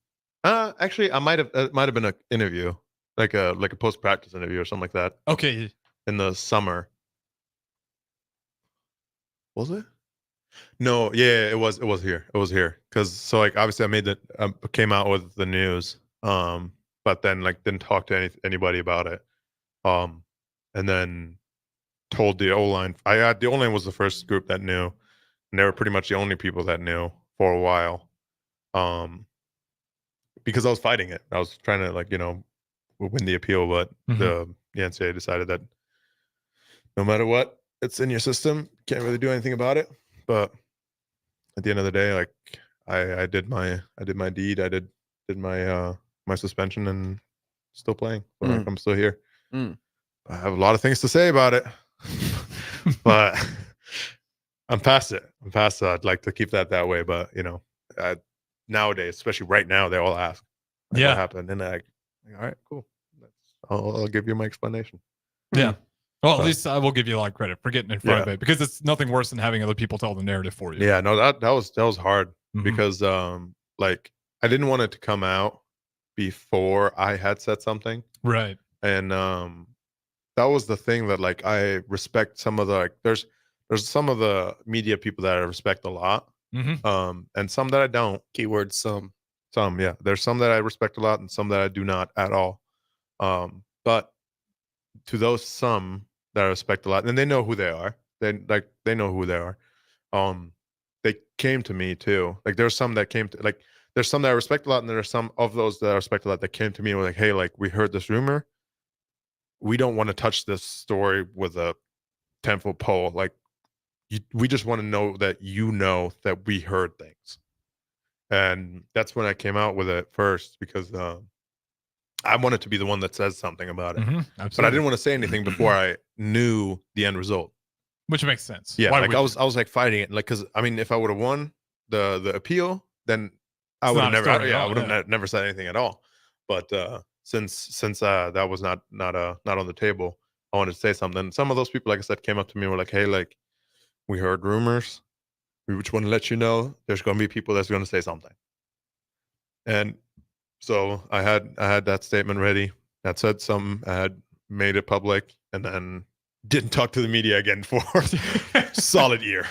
actually, it might have been an interview, like a post practice interview or something like that. Okay. In the summer, Was it? No, yeah, it was here. It was here. Cause so like obviously I made the came out with the news. But then like didn't talk to anybody about it. And then told the O-line. The O-line was the first group that knew, and they were pretty much the only people that knew for a while. Because I was fighting it. I was trying to like, win the appeal, but the NCAA decided that no matter what, it's in your system. Can't really do anything about it. But at the end of the day, like I did my deed. I did my my suspension and still playing. So like, I'm still here. I have a lot of things to say about it, but I'm past it. I'd like to keep that way, but nowadays, especially right now, they all ask, what happened, and all right, cool. I'll give you my explanation. Yeah. Well, at least I will give you a lot of credit for getting in front of it, because it's nothing worse than having other people tell the narrative for you. Yeah, no, that was hard because like I didn't want it to come out before I had said something. Right. And that was the thing that like I respect some of the like there's some of the media people that I respect a lot. And some that I don't. Keyword some. Some, yeah. There's some that I respect a lot and some that I do not at all. But to those some that I respect a lot, and they know who they are. They know who they are. They came to me too. Like there's some that came to like there's some that I respect a lot, and there are some of those that I respect a lot that came to me and were like, hey, like we heard this rumor. We don't want to touch this story with a 10-foot pole. Like we just want to know that that we heard things. And that's when I came out with it first, because I wanted to be the one that says something about it. But I didn't want to say anything before I knew the end result. Which makes sense. Yeah, like I was like fighting it, like because I mean, if I would have won the appeal, then I would have never never said anything at all. But since that was not on the table, I wanted to say something. Some of those people, like I said, came up to me and were like, hey, like we heard rumors. We just want to let you know there's going to be people that's going to say something. And so I had that statement ready. That said something. I had made it public, and then didn't talk to the media again for a solid year.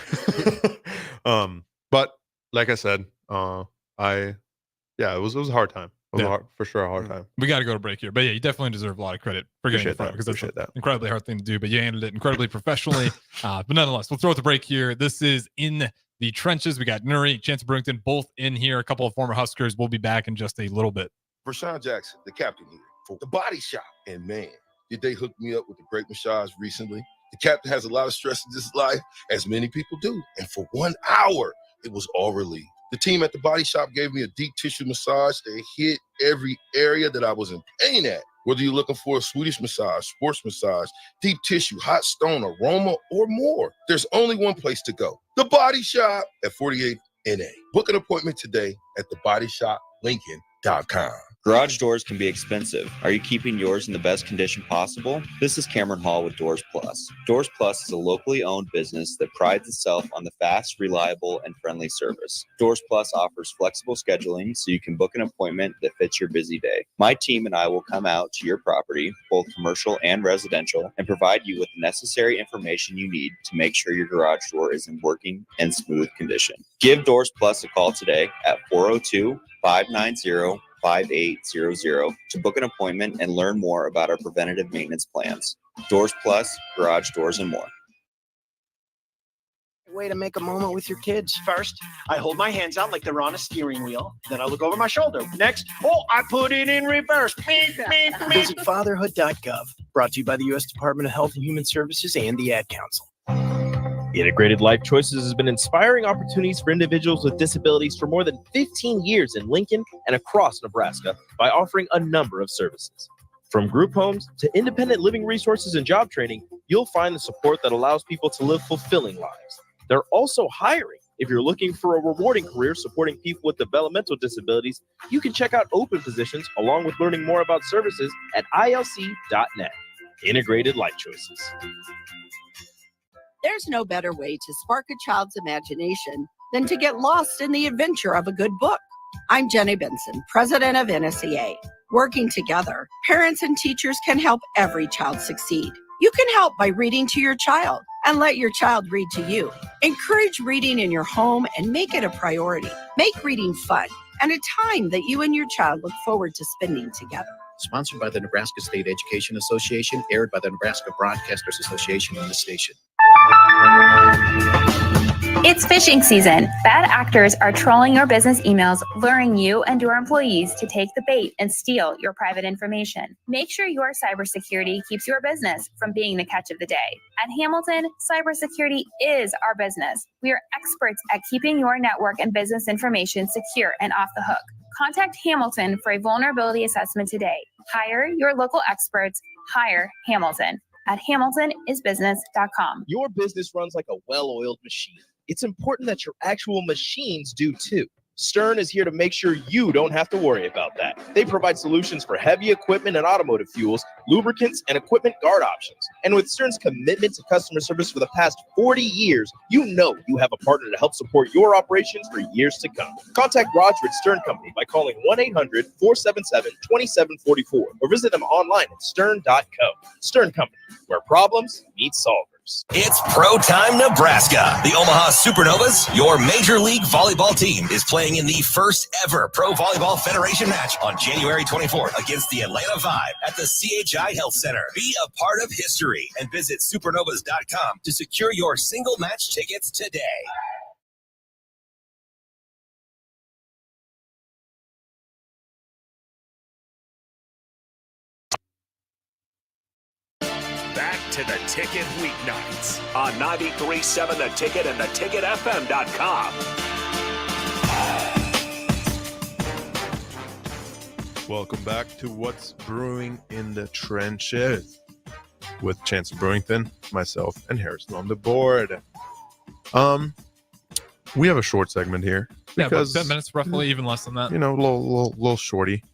But like I said, it was a hard time. It was for sure a hard time. We got to go to break here, but yeah, you definitely deserve a lot of credit for getting in front, because that's an incredibly hard thing to do. But you handled it incredibly professionally. But nonetheless, we'll throw it the break here. This is In the Trenches. We got Nouri, Chance Brewington, both in here. A couple of former Huskers. We'll be back in just a little bit. Rashawn Jackson, the captain here for the Body Shop, and man, did they hook me up with a great massage recently? The captain has a lot of stress in his life, as many people do, and for 1 hour, it was all relief. The team at the Body Shop gave me a deep tissue massage that hit every area that I was in pain at. Whether you're looking for a Swedish massage, sports massage, deep tissue, hot stone, aroma, or more, there's only one place to go. The Body Shop at 48 NA. Book an appointment today at thebodyshoplincoln.com. Garage doors can be expensive. Are you keeping yours in the best condition possible? This is Cameron Hall with Doors Plus. Doors Plus is a locally owned business that prides itself on the fast, reliable, and friendly service. Doors Plus offers flexible scheduling so you can book an appointment that fits your busy day. My team and I will come out to your property, both commercial and residential, and provide you with the necessary information you need to make sure your garage door is in working and smooth condition. Give Doors Plus a call today at 402-590-5800 to book an appointment and learn more about our preventative maintenance plans. Doors Plus, garage doors, and more. Way to make a moment with your kids. First, I hold my hands out like they're on a steering wheel. Then I look over my shoulder. Next, I put it in reverse. Visit fatherhood.gov. Brought to you by the U.S. Department of Health and Human Services and the Ad Council. Integrated Life Choices has been inspiring opportunities for individuals with disabilities for more than 15 years in Lincoln and across Nebraska by offering a number of services. From group homes to independent living resources and job training, you'll find the support that allows people to live fulfilling lives. They're also hiring. If you're looking for a rewarding career supporting people with developmental disabilities, you can check out open positions along with learning more about services at ilc.net. Integrated Life Choices. There's no better way to spark a child's imagination than to get lost in the adventure of a good book. I'm Jenny Benson, president of NSEA. Working together, parents and teachers can help every child succeed. You can help by reading to your child. and let your child read to you. Encourage reading in your home and make it a priority. Make reading fun and a time that you and your child look forward to spending together. Sponsored by the Nebraska State Education Association, aired by the Nebraska Broadcasters Association on the station. It's phishing season. Bad actors are trolling your business emails, luring you and your employees to take the bait and steal your private information. Make sure your cybersecurity keeps your business from being the catch of the day. At Hamilton, cybersecurity is our business. We are experts at keeping your network and business information secure and off the hook. Contact Hamilton for a vulnerability assessment today. Hire your local experts. Hire Hamilton at hamiltonisbusiness.com. Your business runs like a well-oiled machine. It's important that your actual machines do too. Stern is here to make sure you don't have to worry about that. They provide solutions for heavy equipment and automotive fuels, lubricants, and equipment guard options. And with Stern's commitment to customer service for the past 40 years, you know you have a partner to help support your operations for years to come. Contact Roger at Stern Company by calling 1-800-477-2744 or visit them online at stern.co. Stern Company, where problems meet solvers. It's Pro Time Nebraska. The Omaha Supernovas, your Major League Volleyball team, is playing in the first ever Pro Volleyball Federation match on January 24th against the Atlanta Vibe at the CHI Health Center. Be a part of history and visit supernovas.com to secure your single match tickets today. Back to the Ticket weeknights on 93.7 The Ticket and theticketfm.com. Welcome back to What's Brewing in the Trenches with Chancellor Brewington, myself, and Harrison on the board. We have a short segment here. Yeah, about because, 10 minutes, roughly, even less than that. You know, little shorty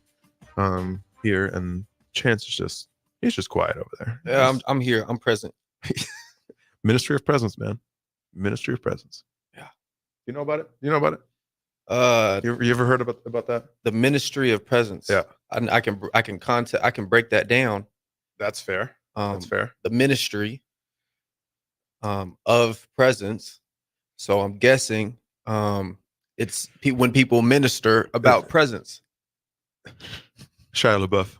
here, and Chance is he's just quiet over there. Yeah, I'm here. I'm present. Ministry of Presence, man. Ministry of Presence. Yeah. You know about it? You ever heard about that? The Ministry of Presence. Yeah. I can break that down. That's fair. That's fair. The ministry of presence. So I'm guessing it's when people minister about presence. Shia LaBeouf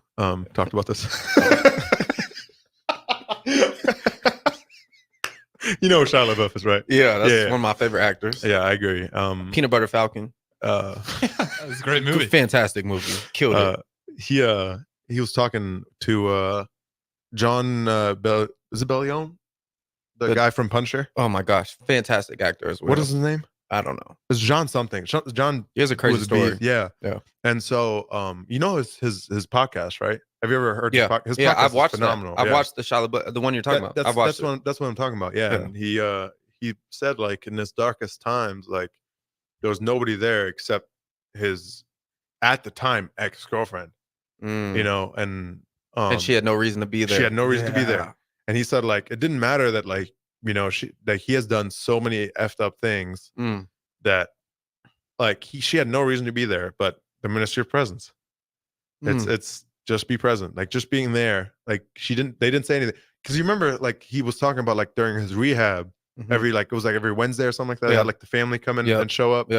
talked about this. You know what Shia LaBeouf is, right? Yeah, that's one of my favorite actors. Yeah, I agree. Peanut Butter Falcon. That was a great movie. Fantastic movie. Killed it. He was talking to John Bellion, the guy from Punisher. Oh my gosh, fantastic actor as well. What is his name? I don't know. It's John something. John. He has a crazy story. Yeah. And so, you know his podcast, right? Have you ever heard? His podcast I've watched is phenomenal. I've watched the Shia LaBeouf, the one you're talking about. I've watched it. That's what I'm talking about. Yeah. And he said, like, in his darkest times, like, there was nobody there except his at the time ex-girlfriend. You know, and she had no reason to be there. She had no reason to be there. And he said, like, it didn't matter that, like, you know, he has done so many effed up things that, like, she had no reason to be there, but the ministry of presence. It's just be present, like, just being there. Like, they didn't say anything, because you remember, like, he was talking about, like, during his rehab, every Wednesday or something like that. They had, like, the family come in and show up.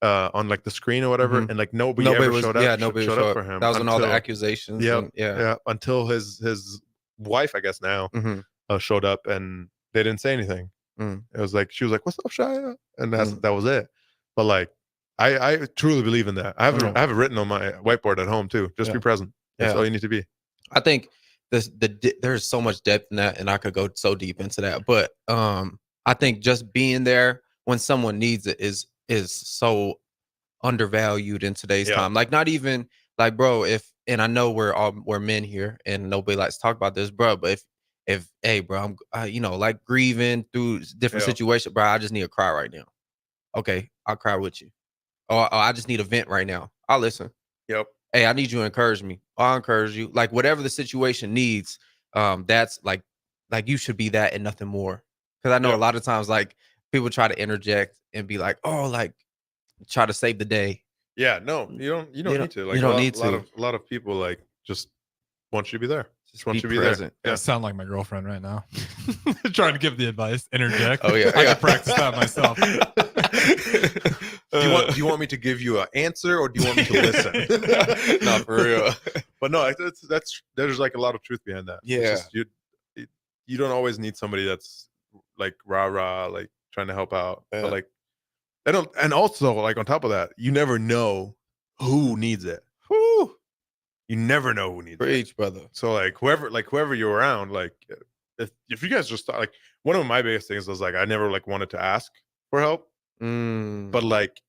On, like, the screen or whatever, and, like, nobody ever showed up. Yeah, nobody showed up for him. That was when all the accusations. Yeah. Until his wife, I guess now, showed up, and they didn't say anything. It was like, she was like, "What's up, Shia?" And that was it. But, like, I truly believe in that. I have it written on my whiteboard at home too. Just be present. That's all you need to be. I think there's so much depth in that, and I could go so deep into that. But I think just being there when someone needs it is so undervalued in today's time. Like, not even like, bro, and I know we're men here and nobody likes to talk about this, bro, but if hey, bro, I'm you know, like, grieving through different situations, bro, I just need to cry right now. Okay, I'll cry with you. Or I just need a vent right now. I'll listen. Yep. Hey, I need you to encourage me. I'll encourage you. Like, whatever the situation needs, that's like you should be that and nothing more. Because I know a lot of times, like, people try to interject and be like, oh, like, try to save the day. Yeah, no, you don't need to. Like, you don't need to. A lot of people, like, just want you to be there. Just want Be you to be present. there. Yeah, sound like my girlfriend right now. Trying to give the advice, interject. Oh, yeah, I yeah. could practice that myself. Do you want me to give you an answer or do you want me to listen? No, for real. But no, there's like a lot of truth behind that. It's Yeah. just, you don't always need somebody that's like rah like trying to help out, Yeah. but like they don't. And also, like on top of that, you never know who needs it. Whew. You never know who needs it. Preach, brother. So whoever you're around, like if you guys just thought, like one of my biggest things was like I never like wanted to ask for help, but like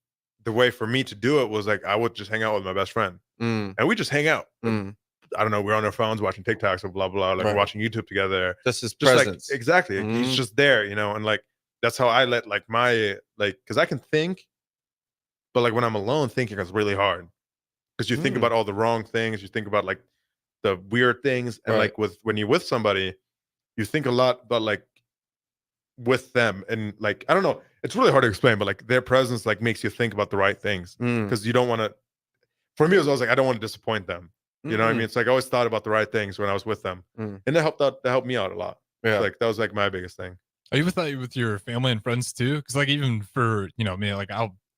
the way for me to do it was like I would just hang out with my best friend, and we just hang out. I don't know, we're on our phones watching TikToks or blah blah, like Right. watching YouTube together. Just his Just like presence. exactly, he's just there, and like that's how I let like my because I can think, but like when I'm alone, thinking is really hard because you think about all the wrong things, you think about like the weird things, and Right. like when you're with somebody, you think a lot about like with them, and like I don't know, it's really hard to explain, but like their presence like makes you think about the right things because you don't want to. For me, it was always like I don't want to disappoint them. You know what I mean? It's like I always thought about the right things when I was with them, and that helped me out a lot. Yeah. Like that was like my biggest thing. Are you with that with your family and friends too? Because like even for me, like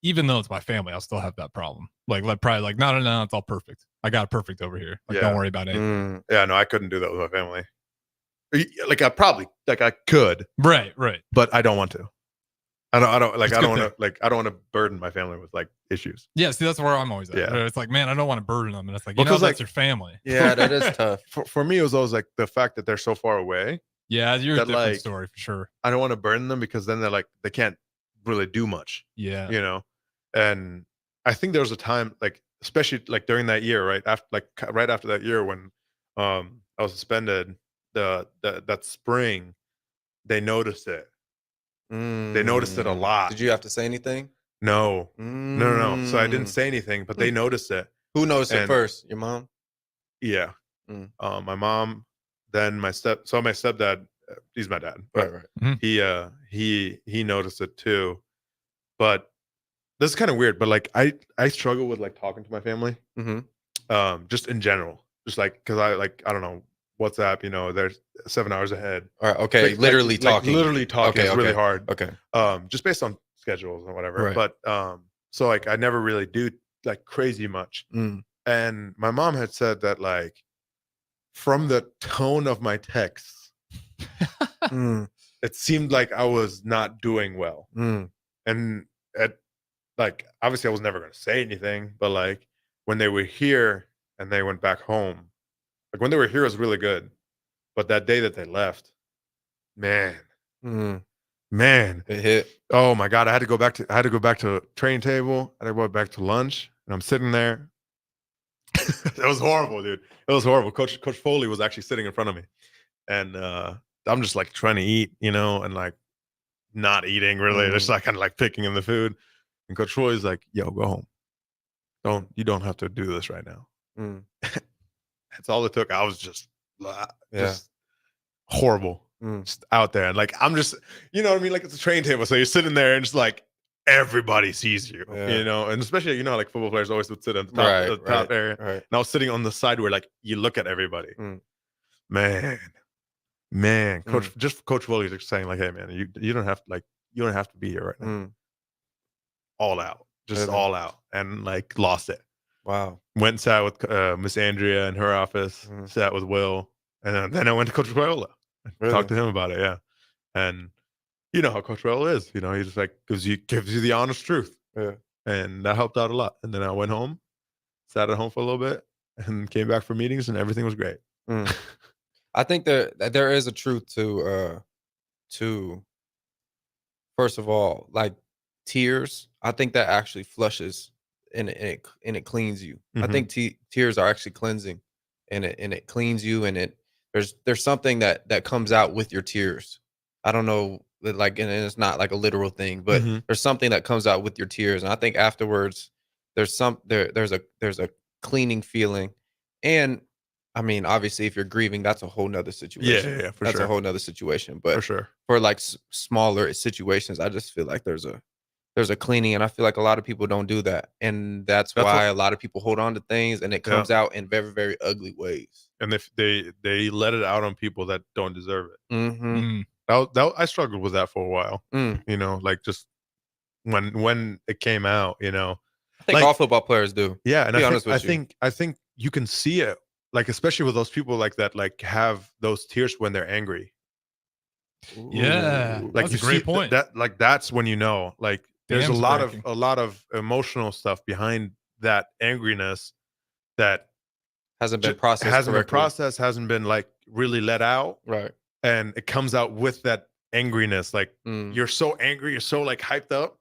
even though it's my family, I'll still have that problem. Like probably like no, it's all perfect. I got it perfect over here. Like don't worry about anything. Yeah, no, I couldn't do that with my family. Like I probably like I could, Right, but I don't want to. I don't like It's I a don't good want to like I don't want to burden my family with like issues. Yeah, see, that's where I'm always at. Yeah. It's like, man, I don't want to burden them, and it's like, Well, 'cause, that's like- your family. Yeah, that is tough. For me, it was always like the fact that they're so far away. Yeah, you're a that, different like, story for sure. I don't want to burden them because then they're like they can't really do much. Yeah. And I think there was a time like especially like during that year, right after that year when I was suspended, that spring, they noticed it. They noticed it a lot. Did you have to say anything? No. No. So I didn't say anything, but they noticed it. Who noticed it And- first? Your mom? Yeah. My mom, then my stepdad, he's my dad. But Right. he noticed it too. But this is kind of weird, but like I struggle with like talking to my family. Just in general. Just like because I don't know, WhatsApp, they're 7 hours ahead. All right, okay. Like, literally like, talking. literally talking Okay, is really okay, hard. okay. Just based on schedules or whatever. Right. But so like I never really do like crazy much. And my mom had said that like from the tone of my texts, it seemed like I was not doing well. And like obviously I was never going to say anything, but like when they were here and they went back home, like when they were here it was really good, but that day that they left, man, it hit. Oh my god, I had to go back to training table. I had to go back to lunch, and I'm sitting there. It was horrible, dude. It was horrible. Coach Foley was actually sitting in front of me, and I'm just like trying to eat, and like not eating really. Just like kind of like picking in the food. And Coach Foley's like, "Yo, go home. You don't have to do this right now." That's all it took. I was just horrible, just out there, and like I'm just, you know what I mean? Like it's a training table, so you're sitting there and just like everybody sees you, and especially like football players always would sit on the top area. Right. And I was sitting on the side where like you look at everybody. Man, Coach Foley just saying like, "Hey, man, you don't have to be here right now." All out, just all out, and like lost it. Wow. Went and sat with Miss Andrea in her office, sat with Will, and then I went to Coach Raiola and talked to him about it. Yeah, and you know how Coach Raiola is. He just like gives you the honest truth. Yeah, and that helped out a lot. And then I went home, sat at home for a little bit, and came back for meetings, and everything was great. I think that there is a truth to first of all, like tears. I think that actually flushes and it cleans you. I think tears are actually cleansing, and it cleans you, and there's something that comes out with your tears. I don't know, like, and it's not like a literal thing, but there's something that comes out with your tears, and I think afterwards there's a cleaning feeling. And I mean, obviously, if you're grieving, that's a whole nother situation. Yeah, for that's sure. a whole nother situation. But For sure. for like smaller situations, I just feel like there's a cleaning, and I feel like a lot of people don't do that, and that's why a lot of people hold on to things, and it comes out in very, very ugly ways. and if they let it out on people that don't deserve it. Mm-hmm. I struggled with that for a while. Mm. You know, like just when it came out, you know, I think all football players do. Yeah, and be I honest think, with you. I think you can see it, like especially with those people like that, like have those tears when they're angry. Yeah, Like that's you a great see point. that like that's when you know, like there's Dam's a breaking. lot of emotional stuff behind that angriness that hasn't been processed hasn't correctly. been processed, hasn't been like really let out, right? And it comes out with that angriness, like you're so angry, you're so like hyped up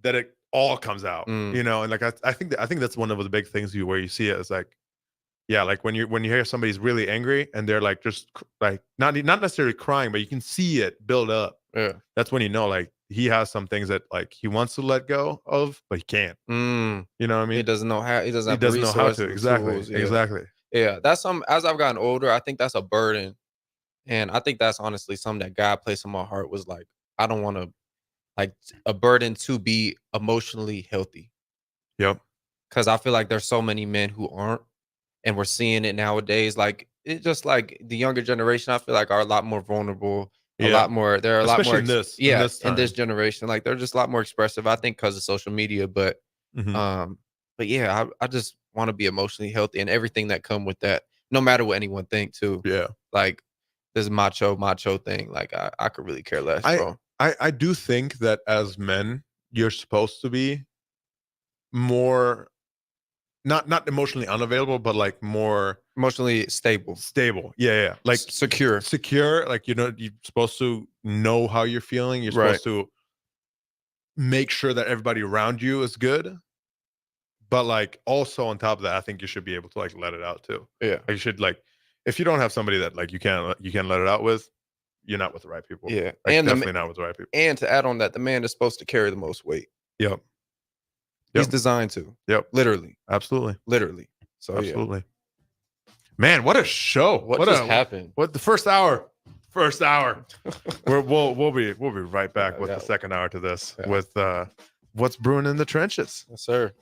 that it all comes out, you know. And like I think that's one of the big things where you see it is like, yeah, like when you hear somebody's really angry and they're like just like not necessarily crying, but you can see it build up. Yeah, that's when you know like he has some things that like he wants to let go of, but he can't. You know what I mean? He doesn't know how. He doesn't have know how to. the Exactly. tools, yeah. Exactly. Yeah, that's some. As I've gotten older, I think that's a burden, and I think that's honestly something that God placed in my heart was like, I don't want to, like, a burden to be emotionally healthy. Yep. Because I feel like there's so many men who aren't, and we're seeing it nowadays. Like it's just like the younger generation, I feel like are a lot more vulnerable. A lot more. They're a Especially lot more. in this in this time. generation, like they're just a lot more expressive. I think because of social media, but yeah, I just want to be emotionally healthy and everything that come with that. No matter what anyone think, too. Yeah, like this macho thing. Like I could really care less, bro. I do think that as men, you're supposed to be more not emotionally unavailable, but like more emotionally stable. Yeah. Like secure. Like, you know, you're supposed to know how you're feeling. You're Right. supposed to make sure that everybody around you is good. But like also on top of that, I think you should be able to like let it out too. Yeah. Like you should like, if you don't have somebody that like you can't let it out with, you're not with the right people. Yeah, Like, and definitely not with the right people. And to add on that, the man is supposed to carry the most weight. Yep. He's designed to. Yep. Literally. Absolutely. Literally. So absolutely. Man, what a show! What just happened? What the first hour? We'll be right back with the second hour to this with what's brewing in the trenches. Yes, sir.